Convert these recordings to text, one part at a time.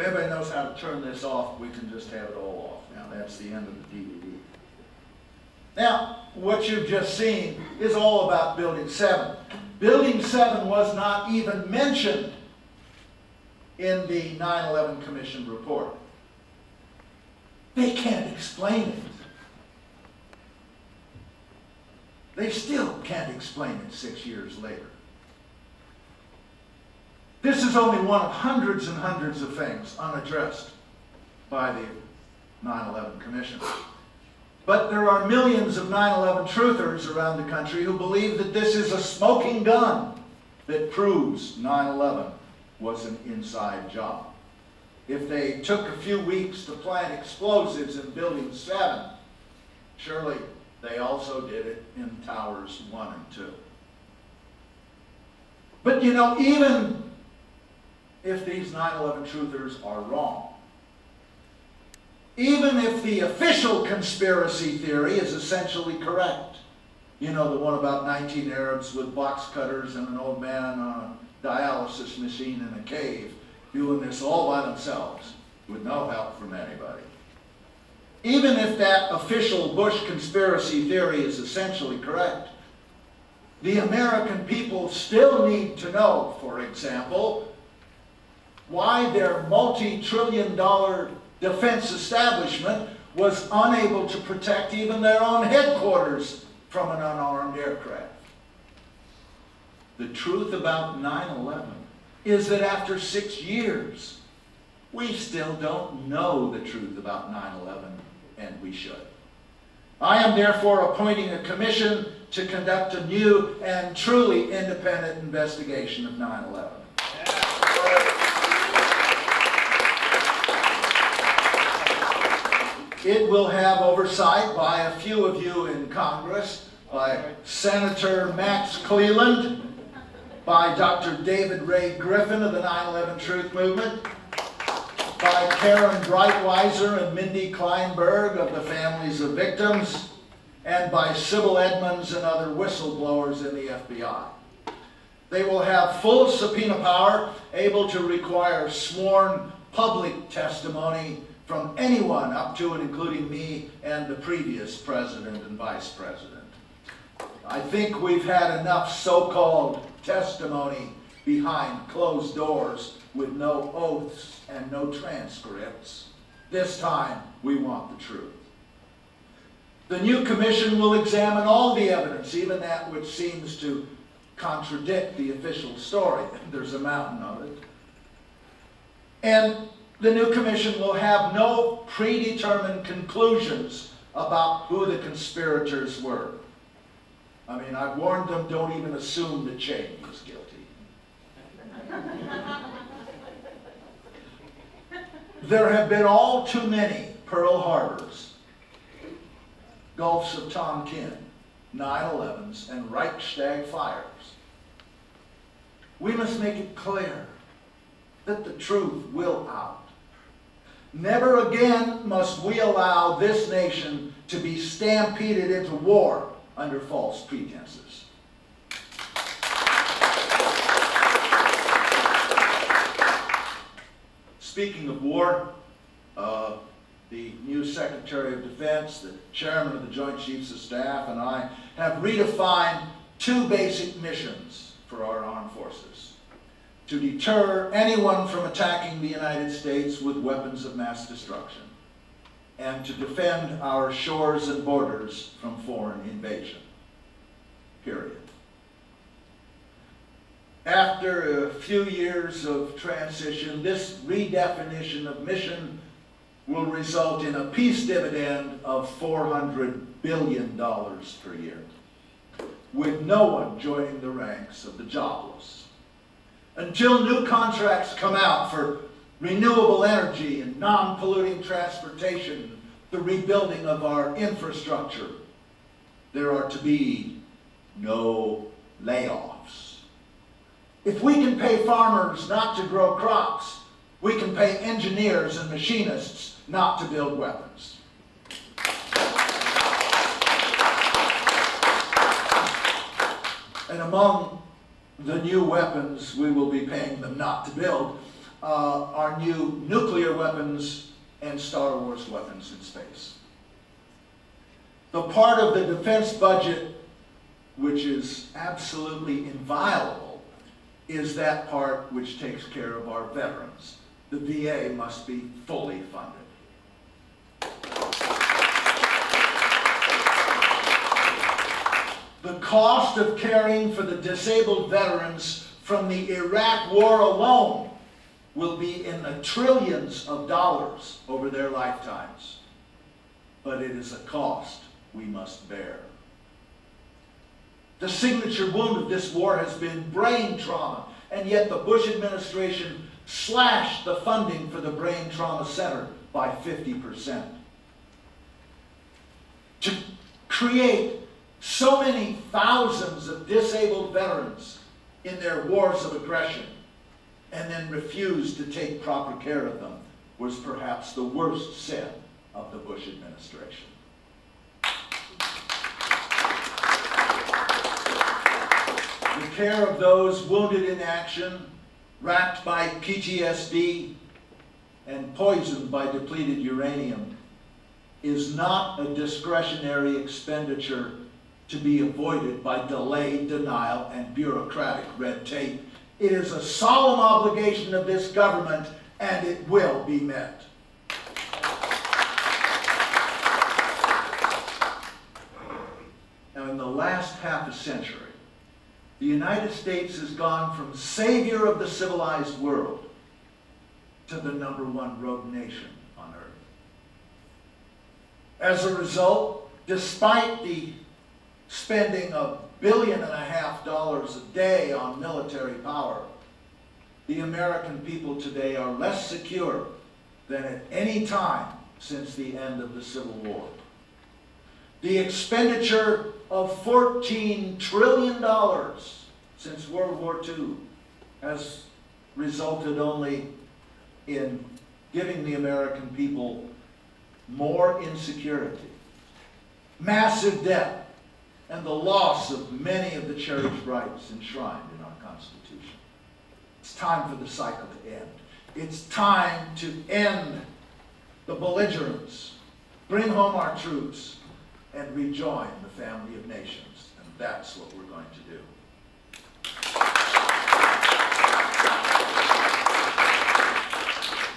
anybody knows how to turn this off, we can just have it all off. Now, that's the end of the DVD. Now, what you've just seen is all about Building 7. Building 7 was not even mentioned in the 9/11 Commission report. They can't explain it. They still can't explain it 6 years later. This is only one of hundreds and hundreds of things unaddressed by the 9/11 Commission. But there are millions of 9/11 truthers around the country who believe that this is a smoking gun that proves 9/11 was an inside job. If they took a few weeks to plant explosives in Building 7, surely they also did it in Towers 1 and 2. But you know, even if these 9/11 truthers are wrong, even if the official conspiracy theory is essentially correct, you know, the one about 19 Arabs with box cutters and an old man on a dialysis machine in a cave doing this all by themselves with no help from anybody. Even if that official Bush conspiracy theory is essentially correct, the American people still need to know, for example, why their multi-trillion-dollar defense establishment was unable to protect even their own headquarters from an unarmed aircraft. The truth about 9/11 is that after 6 years, we still don't know the truth about 9/11, and we should. I am therefore appointing a commission to conduct a new and truly independent investigation of 9/11. It will have oversight by a few of you in Congress, by Senator Max Cleland, by Dr. David Ray Griffin of the 9/11 Truth Movement, by Karen Breitweiser and Mindy Kleinberg of the Families of Victims, and by Sybil Edmonds and other whistleblowers in the FBI. They will have full subpoena power, able to require sworn public testimony from anyone up to and including me and the previous president and vice president. I think we've had enough so-called testimony behind closed doors with no oaths and no transcripts. This time, we want the truth. The new commission will examine all the evidence, even that which seems to contradict the official story. There's a mountain of it. And the new commission will have no predetermined conclusions about who the conspirators were. I mean, I've warned them, don't even assume that Cheney was guilty. There have been all too many Pearl Harbors, Gulfs of Tonkin, 9/11s, and Reichstag fires. We must make it clear that the truth will out. Never again must we allow this nation to be stampeded into war under false pretenses. Speaking of war, the new Secretary of Defense, the Chairman of the Joint Chiefs of Staff, and I have redefined two basic missions for our armed forces: to deter anyone from attacking the United States with weapons of mass destruction, and to defend our shores and borders from foreign invasion. Period. After a few years of transition, this redefinition of mission will result in a peace dividend of $400 billion per year, with no one joining the ranks of the jobless. Until new contracts come out for renewable energy and non-polluting transportation, the rebuilding of our infrastructure, there are to be no layoffs. If we can pay farmers not to grow crops, we can pay engineers and machinists not to build weapons. And among the new weapons we will be paying them not to build our new nuclear weapons and Star Wars weapons in space. The part of the defense budget which is absolutely inviolable is that part which takes care of our veterans. The VA must be fully funded. The cost of caring for the disabled veterans from the Iraq War alone will be in the trillions of dollars over their lifetimes. But it is a cost we must bear. The signature wound of this war has been brain trauma, and yet the Bush administration slashed the funding for the Brain Trauma Center by 50%. To create so many thousands of disabled veterans in their wars of aggression and then refuse to take proper care of them was perhaps the worst sin of the Bush administration. The care of those wounded in action, racked by PTSD, and poisoned by depleted uranium is not a discretionary expenditure to be avoided by delay, denial, and bureaucratic red tape. It is a solemn obligation of this government, and it will be met. Now, in the last half a century, the United States has gone from savior of the civilized world to the #1 rogue nation on earth. As a result, despite the spending $1.5 billion a day on military power, the American people today are less secure than at any time since the end of the Civil War. The expenditure of $14 trillion since World War II has resulted only in giving the American people more insecurity, massive debt, and the loss of many of the cherished rights enshrined in our Constitution. It's time for the cycle to end. It's time to end the belligerence, bring home our troops, and rejoin the family of nations. And that's what we're going to do.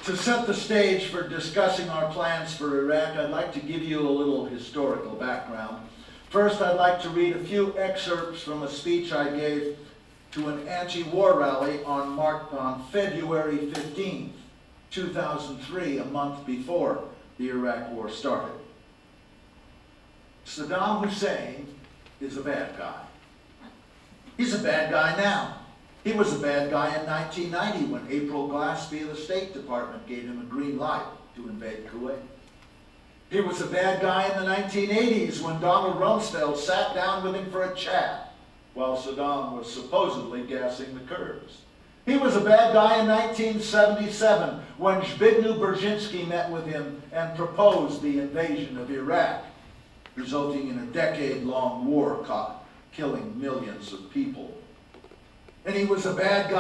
To set the stage for discussing our plans for Iraq, I'd like to give you a little historical background. First, I'd like to read a few excerpts from a speech I gave to an anti-war rally on February 15th, 2003, a month before the Iraq War started. Saddam Hussein is a bad guy. He's a bad guy now. He was a bad guy in 1990 when April Glaspie of the State Department gave him a green light to invade Kuwait. He was a bad guy in the 1980s when Donald Rumsfeld sat down with him for a chat while Saddam was supposedly gassing the Kurds. He was a bad guy in 1977 when Zbigniew Brzezinski met with him and proposed the invasion of Iraq, resulting in a decade-long war killing millions of people. And he was a bad guy